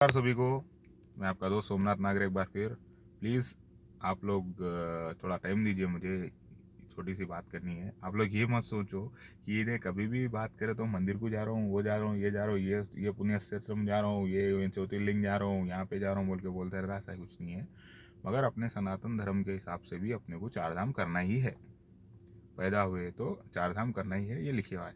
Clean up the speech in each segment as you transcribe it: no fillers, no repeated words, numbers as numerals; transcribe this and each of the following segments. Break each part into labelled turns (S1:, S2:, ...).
S1: नमस्कार सभी को। मैं आपका दोस्त सोमनाथ नागर एक बार फिर। प्लीज़ आप लोग थोड़ा टाइम दीजिए, मुझे छोटी सी बात करनी है। आप लोग ये मत सोचो कि ये कभी भी बात करे तो मंदिर को जा रहा हूँ, वो जा रहा हूँ, ये जा रहा हूँ, ये पुण्य क्षेत्र में जा रहा हूँ, ये ज्योतिर्लिंग जा रहा हूँ, यहाँ पे जा रहा हूँ बोल के बोलते रहता। ऐसा कुछ नहीं है। मगर अपने सनातन धर्म के हिसाब से भी अपने को चार धाम करना ही है। पैदा हुए तो चार धाम करना ही है, ये लिखे हुआ है।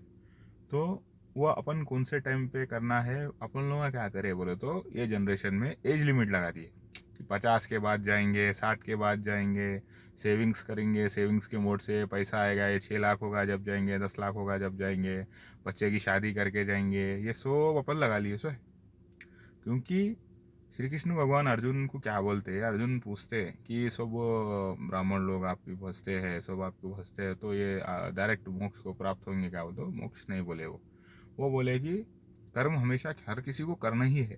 S1: तो वो अपन कौन से टाइम पे करना है, अपन लोग क्या करे बोले तो ये जनरेशन में एज लिमिट लगा दी है कि 50 के बाद जाएंगे, 60 के बाद जाएंगे, सेविंग्स करेंगे, सेविंग्स के मोड से पैसा आएगा, ये 6 लाख होगा जब जाएंगे, 10 लाख होगा जब जाएंगे, बच्चे की शादी करके जाएंगे, ये सब अपन लगा लिए सो है। क्योंकि श्री कृष्ण भगवान अर्जुन को क्या बोलते हैं, अर्जुन पूछते हैं कि सब ब्राह्मण लोग आपकी भजते हैं, सब आपको भजते हैं, तो ये डायरेक्ट मोक्ष को प्राप्त होंगे क्या? बोलते मोक्ष नहीं बोले वो बोले कि कर्म हमेशा हर किसी को करना ही है।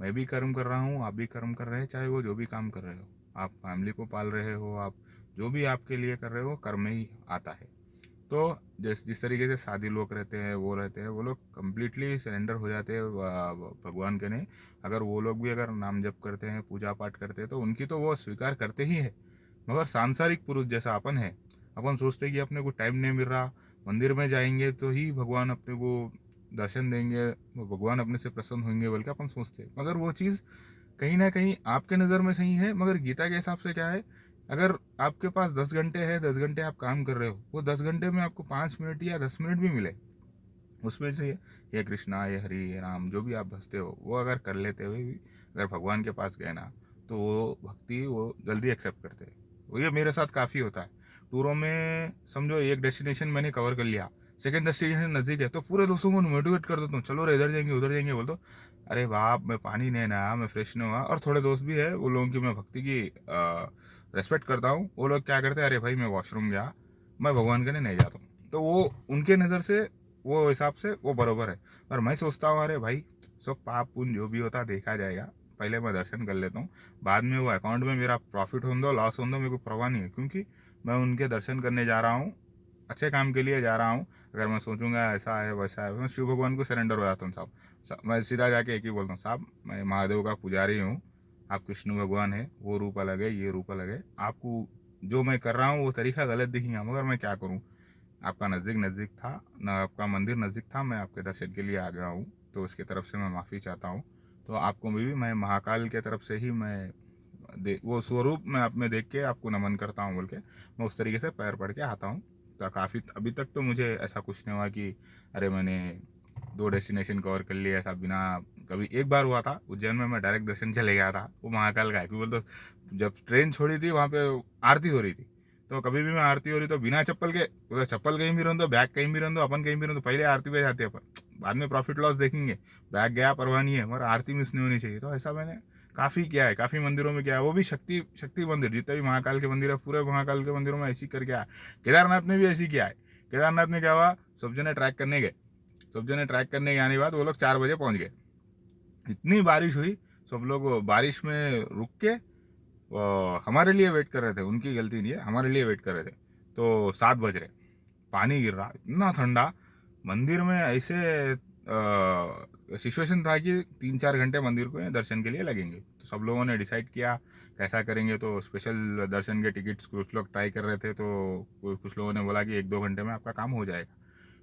S1: मैं भी कर्म कर रहा हूँ, आप भी कर्म कर रहे हैं, चाहे वो जो भी काम कर रहे हो, आप फैमिली को पाल रहे हो, आप जो भी आपके लिए कर रहे हो कर्म में ही आता है। तो जिस तरीके से शादी लोग रहते हैं, वो लोग कम्प्लीटली सरेंडर हो जाते हैं भगवान के ने। अगर वो लोग भी अगर नाम जप करते हैं, पूजा पाठ करते हैं, तो उनकी तो वो स्वीकार करते ही है। मगर सांसारिक पुरुष जैसा अपन है, अपन सोचते हैं कि अपने को टाइम नहीं मिल रहा, मंदिर में जाएंगे तो ही भगवान अपने को दर्शन देंगे, भगवान अपने से प्रसन्न होंगे बोल के अपन सोचते हैं। मगर वो चीज़ कहीं ना कहीं आपके नज़र में सही है, मगर गीता के हिसाब से क्या है, अगर आपके पास 10 घंटे है, 10 घंटे आप काम कर रहे हो, वो 10 घंटे में आपको 5 मिनट या 10 मिनट भी मिले, उसमें से ये कृष्णा, ये हरि, ये राम, जो भी आप भजते हो, वो अगर कर लेते हुए भी अगर भगवान के पास गए ना, तो वो भक्ति वो जल्दी एक्सेप्ट करते हैं। वो ये मेरे साथ काफ़ी होता है। टूरों में समझो एक डेस्टिनेशन मैंने कवर कर लिया, सेकंड डेस्टिनेशन नज़दीक है, तो पूरे दोस्तों को मोटिवेट कर देता हूँ, चलो रे इधर जाएंगे उधर जाएंगे। बोल दो अरे बाप, मैं पानी नहीं नया, मैं फ्रेश नहीं हुआ। और थोड़े दोस्त भी है, वो लोगों की मैं भक्ति की रेस्पेक्ट करता हूँ। वो लोग क्या करते हैं, अरे भाई मैं वॉशरूम गया, मैं भगवान के लिए नहीं जाता हूँ, तो वो उनके नज़र से वो हिसाब से वो बरोबर है। और मैं सोचता हूँ अरे भाई, सब पाप पुण्य जो भी होता देखा जाएगा, पहले मैं दर्शन कर लेता हूँ, बाद में वो अकाउंट में मेरा प्रॉफिट हो दो लॉस हो दो, मेरे को परवाह नहीं है। क्योंकि मैं उनके दर्शन करने जा रहा हूँ, अच्छे काम के लिए जा रहा हूँ। अगर मैं सोचूंगा ऐसा है वैसा है, मैं शिव भगवान को सरेंडर हो जाता हूँ साहब। मैं सीधा जाके एक ही बोलता हूँ, साहब मैं महादेव का पुजारी हूँ, आप कृष्ण भगवान है, वो रूप अलग है, ये रूप अलग है, आपको जो मैं कर रहा हूँ वो तरीका गलत दिखेगा, मगर मैं क्या करूँ, आपका नज़दीक था ना, आपका मंदिर नज़दीक था, मैं आपके दर्शन के लिए आ गया हूँ, तो उसकी तरफ से मैं माफ़ी चाहता हूँ। तो आपको भी मैं महाकाल के तरफ से ही मैं वो स्वरूप मैं आप में देख के आपको नमन करता हूँ बोल के मैं उस तरीके से पैर पड़ के आता हूँ। तो काफ़ी अभी तक तो मुझे ऐसा कुछ नहीं हुआ कि अरे मैंने 2 डेस्टिनेशन कवर कर लिया ऐसा बिना। कभी एक बार हुआ था उज्जैन में, मैं डायरेक्ट दर्शन चले गया था, वो महाकाल का है। क्योंकि बोल तो जब ट्रेन छोड़ी थी वहाँ पे आरती हो रही थी, तो कभी भी मैं आरती हो रही तो बिना चप्पल के, उधर चप्पल कहीं भी रह दो, बैग कहीं भी रह दो, अपन कहीं भी रह दो, पहले आरती पे जाते हैं अपन, बाद में प्रॉफिट लॉस देखेंगे। बैग गया परवाह नहीं है, मगर आरती मिस नहीं होनी चाहिए। तो ऐसा मैंने काफ़ी किया है, काफ़ी मंदिरों में किया है, वो भी शक्ति शक्ति मंदिर, जितने भी महाकाल के मंदिर है पूरे महाकाल के मंदिरों में ऐसी करके आया। केदारनाथ में भी ऐसी किया है। केदारनाथ में क्या हुआ, सब जने ट्रैक करने गए, सब जने ट्रैक करने के आने के बाद वो लोग 4 बजे पहुंच गए। इतनी बारिश हुई, सब लोग बारिश में रुक के हमारे लिए वेट कर रहे थे, उनकी गलती नहीं है, हमारे लिए वेट कर रहे थे। तो 7 बज रहे, पानी गिर रहा, इतना ठंडा, मंदिर में ऐसे सिचुएशन था कि 3-4 घंटे मंदिर को दर्शन के लिए लगेंगे। तो सब लोगों ने डिसाइड किया कैसा करेंगे, तो स्पेशल दर्शन के टिकट्स कुछ लोग ट्राई कर रहे थे, तो कुछ लोगों ने बोला कि 1-2 घंटे में आपका काम हो जाएगा।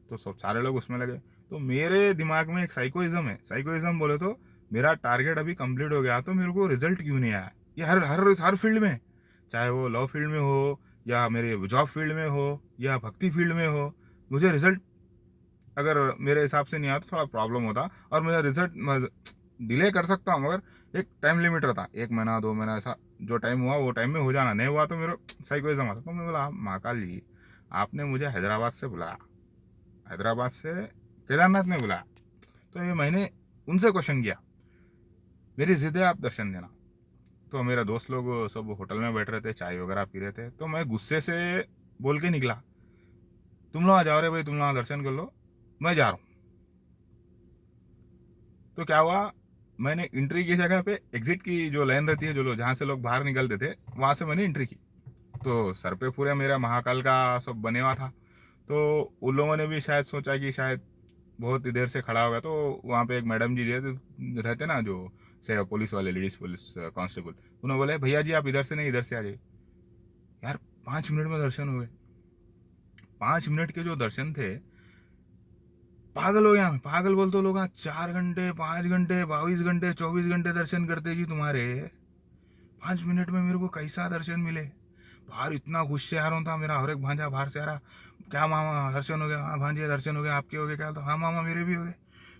S1: तो सब सारे लोग उसमें लगे। तो मेरे दिमाग में एक साइकोइज्म है, साइकोइज्म बोले तो मेरा टारगेट अभी कंप्लीट हो गया, तो मेरे को रिजल्ट क्यों नहीं आया। ये हर हर हर फील्ड में, चाहे वो लव फील्ड में हो, या मेरे जॉब फील्ड में हो, या भक्ति फील्ड में हो, मुझे रिजल्ट अगर मेरे हिसाब से नहीं आया तो थोड़ा प्रॉब्लम होता। और मेरा रिजल्ट डिले कर सकता हूँ, मगर एक टाइम लिमिट रहता, 1 महीना 2 महीना, ऐसा जो टाइम हुआ वो टाइम में हो जाना, नहीं हुआ तो मेरा साइकोइज्म आता। तो मैं बोला महाकाल जी, आपने मुझे हैदराबाद से बुलाया, हैदराबाद से केदारनाथ में बुलाया, तो ये मैंने उनसे क्वेश्चन किया, मेरी जिद है आप दर्शन देना। तो मेरे दोस्त लोग सब होटल में बैठ रहे थे, चाय वगैरह पी रहे थे, तो मैं गुस्से से बोल के निकला, तुम लोग आ जाओ रे भाई, तुम लोग दर्शन कर लो, मैं जा रहा हूँ। तो क्या हुआ, मैंने एंट्री की जगह पे एग्जिट की जो लाइन रहती है, जो लोग जहाँ से लोग बाहर निकलते थे, वहाँ से मैंने एंट्री की। तो सर पे पूरा मेरा महाकाल का सब बने हुआ था। तो उन लोगों ने भी शायद सोचा कि शायद बहुत ही देर से खड़ा हो गया। तो वहाँ पे एक मैडम जी रहते ना, जो से पुलिस वाले, लेडीज पुलिस कांस्टेबल, उन्होंने बोला भैया जी आप इधर से नहीं इधर से आ जाइए। यार 5 मिनट में दर्शन हो गए। 5 मिनट के जो दर्शन थे, पागल हो गया मैं। पागल बोलते हो लोग 4 घंटे 5 घंटे 22 घंटे 24 घंटे दर्शन करते जी तुम्हारे, 5 मिनट में मेरे को कैसा दर्शन मिले। बाहर इतना खुश से आ रहा था, मेरा हर एक भांजा बाहर से आ रहा, क्या मामा दर्शन हो गया? हाँ भांजे दर्शन हो गया, आपके हो गए क्या? तो हाँ मामा मेरे भी हो गए।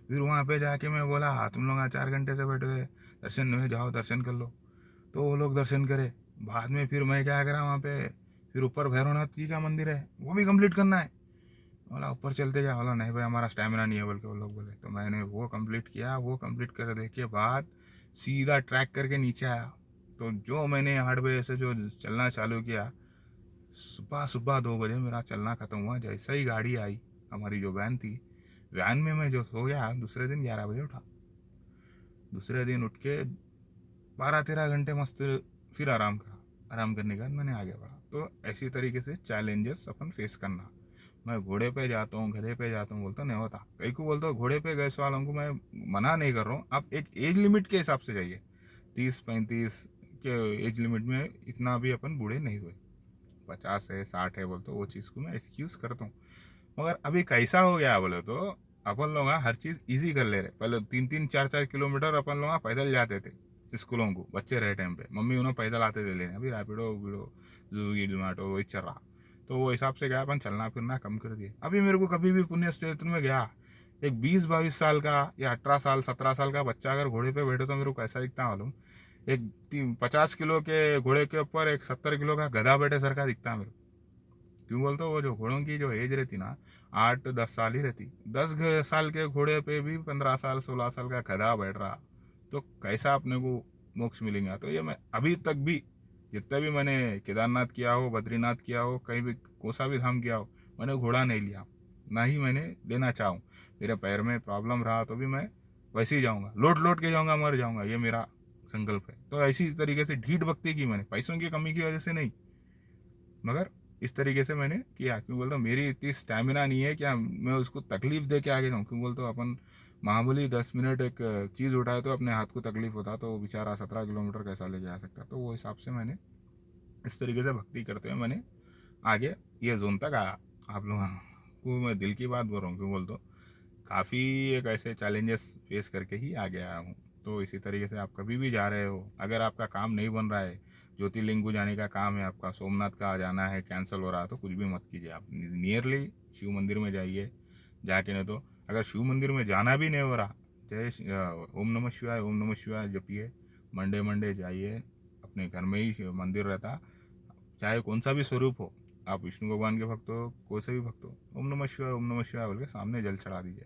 S1: फिर वहाँ पे जाके मैं बोला तुम लोग 4 घंटे से बैठे हुए, दर्शन नहीं हुए, जाओ दर्शन कर लो। तो वो लोग दर्शन करे। बाद में फिर मैं क्या करा वहाँ पे, फिर ऊपर भैरवनाथ जी का मंदिर है, वो भी कंप्लीट करना है। बोला ऊपर चलते जा, बोला नहीं भाई हमारा स्टैमिना नहीं है, बोल के वो लोग बोले। तो मैंने वो कंप्लीट किया। वो कंप्लीट करने के बाद सीधा ट्रैक करके नीचे आया। तो जो मैंने 8 बजे से जो चलना चालू किया, सुबह सुबह 2 बजे मेरा चलना ख़त्म हुआ। जैसे ही गाड़ी आई, हमारी जो वैन थी, वैन में मैं जो सो गया, दूसरे दिन 11 बजे उठा। दूसरे दिन उठ के 12-13 घंटे मस्त फिर आराम करा। आराम करने के बाद मैंने आगे बढ़ा। तो ऐसी तरीके से चैलेंजेस अपन फेस करना। मैं घोड़े पे जाता हूँ, गधे पे जाता हूँ, बोलता नहीं होता। कई को बोलता हूँ घोड़े पे गए वालों को मैं मना नहीं कर रहा हूँ, आप एक एज लिमिट के हिसाब से जाइए। 30-35 के एज लिमिट में इतना भी अपन बूढ़े नहीं हुए। 50 है 60 है बोलते, वो चीज़ को मैं एक्सक्यूज़ करता हूँ। मगर अभी कैसा हो गया बोले तो, अपन लोग हर चीज़ ईजी कर ले रहे। पहले 3-3 4-4 किलोमीटर अपन लोग पैदल जाते थे स्कूलों को, बच्चे रहे टाइम पे मम्मी उन्हें पैदल आते थे लेने। अभी रैपिडो वीडो स्विगी जोमेटो वही चल रहा। तो वो हिसाब से गया, अपन चलना फिरना कम कर दिए। अभी मेरे को कभी भी पुण्य क्षेत्र में गया, एक 20-22 साल का या 18 साल 17 साल का बच्चा अगर घोड़े पे बैठे तो मेरे को कैसा दिखता मालूम? एक 50 किलो के घोड़े के ऊपर एक 70 किलो का गधा बैठे सर का दिखता है मेरे को। क्यों बोलते हो? वो जो घोड़ों की जो एज रहती ना, 8-10 साल ही रहती। 10 साल के घोड़े पे भी 15 साल 16 साल का गधा बैठ रहा, तो कैसा अपने को मोक्ष मिलेगा? तो ये मैं अभी तक भी, जितना भी मैंने केदारनाथ किया हो, बद्रीनाथ किया हो, कहीं भी कोसा भी धाम किया हो, मैंने घोड़ा नहीं लिया, ना ही मैंने लेना चाहूँ। मेरे पैर में प्रॉब्लम रहा तो भी मैं वैसे ही जाऊँगा, लोट लोट के जाऊँगा, मर जाऊँगा, ये मेरा संकल्प है। तो ऐसी तरीके से ढीठ भक्ति की मैंने, पैसों की कमी की वजह से नहीं, मगर इस तरीके से मैंने किया। क्यों बोलता हूँ, मेरी इतनी स्टैमिना नहीं है क्या मैं उसको तकलीफ दे के आगे जाऊँ। क्यों बोलते हो, अपन मामूली 10 मिनट एक चीज़ उठाए तो अपने हाथ को तकलीफ होता, तो बेचारा 17 किलोमीटर कैसा लेके आ सकता। तो वो हिसाब से मैंने इस तरीके से भक्ति करते हुए मैंने आगे ये जोन तक आया। आप लोगों को मैं दिल की बात बोल रहा हूँ। क्यों बोलते हो, काफ़ी एक ऐसे चैलेंजेस फेस करके ही आगे आया हूँ। तो इसी तरीके से आप कभी भी जा रहे हो, अगर आपका काम नहीं बन रहा है, ज्योतिर्लिंग को जाने का काम है आपका, सोमनाथ का जाना है, कैंसिल हो रहा है, तो कुछ भी मत कीजिए। आप नियरली शिव मंदिर में जाइए। जाके नहीं तो अगर शिव मंदिर में जाना भी नहीं हो रहा, ओम नमः शिवाय ओम नमः शिवाय जपिए। मंडे मंडे जाइए, अपने घर में ही मंदिर रहता, चाहे कौन सा भी स्वरूप हो, आप विष्णु भगवान के भक्त हो, कोई से भी भक्त हो, ओम नमः शिवाय बोल के सामने जल चढ़ा दीजिए,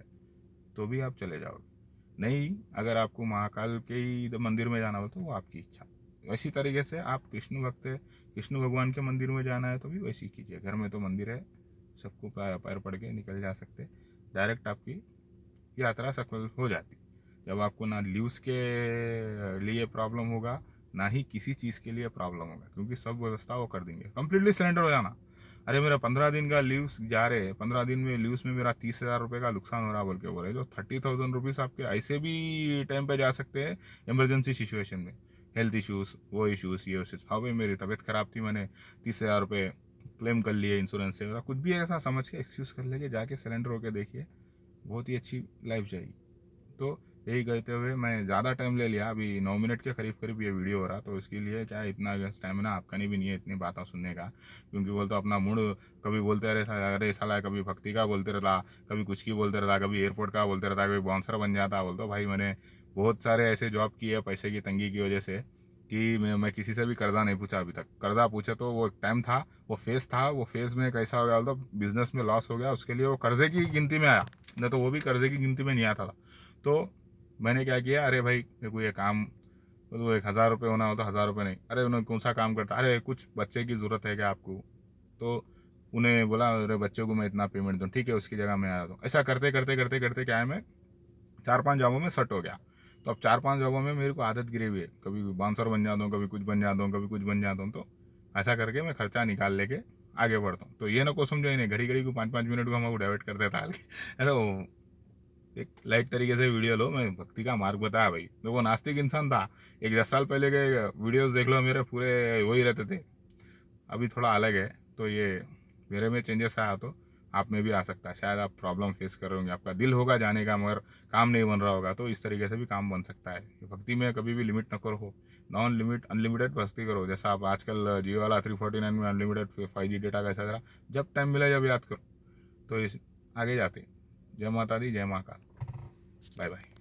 S1: तो भी आप चले जाओगे। नहीं, अगर आपको महाकाल के ही मंदिर में जाना हो तो वो आपकी इच्छा। वैसी तरीके से आप कृष्ण भक्त है, कृष्ण भगवान के मंदिर में जाना है तो भी वैसी कीजिए। घर में तो मंदिर है, सबको पैर पड़ के निकल जा सकते, डायरेक्ट आपकी यात्रा सफल हो जाती। जब आपको ना लीव्स के लिए प्रॉब्लम होगा, ना ही किसी चीज़ के लिए प्रॉब्लम होगा, क्योंकि सब व्यवस्था वो कर देंगे। कंप्लीटली सरेंडर हो जाना। अरे मेरा 15 दिन का लीव्स जा रहे हैं, 15 दिन में लीव्स में मेरा 30,000 रुपये का नुकसान हो रहा बोल के बोल रहे, जो 30,000 रुपीज़ आपके ऐसे भी टाइम पे जा सकते हैं इमरजेंसी सिचुएशन में। हेल्थ इश्यूज़, वो इश्यूज़, ये इश्यूज़। हाँ भाई मेरी तबीयत ख़राब थी, मैंने 30,000 रुपये क्लेम कर लिए इंश्योरेंस से, कुछ भी ऐसा समझ के एक्सक्यूज़ कर लेके जाके सरेंडर होकर देखिए, बहुत ही अच्छी लाइफ जाएगी। तो यही कहते हुए मैं ज़्यादा टाइम ले लिया, अभी 9 मिनट के करीब करीब ये वीडियो हो रहा, तो इसके लिए क्या इतना स्टैमिना आपका नहीं भी नहीं है इतनी बातें सुनने का। क्योंकि बोलते अपना मूड कभी बोलते रहे, अरे साला कभी भक्ति का बोलते रहता, कभी कुछ की बोलते रहता, कभी एयरपोर्ट का बोलते रहता, कभी बाउंसर बन जाता। बोलते भाई मैंने बहुत सारे ऐसे जॉब किए पैसे की तंगी की वजह से, कि मैं किसी से भी कर्जा नहीं पूछा अभी तक। कर्जा पूछे तो वो एक टाइम था, वो फेज़ था, वो फेज़ में कैसा हो गया, तो बिज़नेस में लॉस हो गया, उसके लिए वो कर्जे की गिनती में आया, नहीं तो वो भी कर्जे की गिनती में नहीं आता था। तो मैंने क्या किया, अरे भाई मेरे को ये काम, तो 1,000 रुपये होना हो तो 1,000 रुपये नहीं, अरे उन्हें कौन सा काम करता, अरे कुछ बच्चे की ज़रूरत है क्या आपको, तो उन्हें बोला अरे बच्चों को मैं इतना पेमेंट दूँ, ठीक है उसकी जगह मैं आ दूँ। ऐसा करते करते करते करते क्या है, मैं 4-5 जॉबों में सेट हो गया। तो अब 4-5 जॉबों में मेरे को आदत गिरी हुई है, कभी बाउंसर बन जाता हूँ, कभी कुछ बन जाता हूँ, कभी कुछ बन जाता हूँ। तो ऐसा करके मैं खर्चा निकाल लेके आगे बढ़ता हूँ। तो ये ना को समझो ही नहीं, घड़ी घड़ी को 5-5 मिनट को हम डाइवर्ट करते था। अरे एक लाइट तरीके से वीडियो लो। मैं भक्ति का मार्ग बताया भाई, मैं वो नास्तिक इंसान था। एक 10 साल पहले के वीडियोस देख लो, मेरे पूरे वही रहते थे। अभी थोड़ा अलग है, तो ये मेरे में चेंजेस आया तो आप में भी आ सकता है। शायद आप प्रॉब्लम फेस कर रहे होंगे, आपका दिल होगा जाने का मगर काम नहीं बन रहा होगा, तो इस तरीके से भी काम बन सकता है। भक्ति में कभी भी लिमिट न करो, नॉन लिमिट अनलिमिटेड भक्ति करो। जैसा आप आजकल जियो वाला 349 में अनलिमिटेड 5G डेटा का चल रहा, जब टाइम मिला जब याद करो। तो इस आगे जाते। जय माता दी, जय महाकाल, बाय बाय।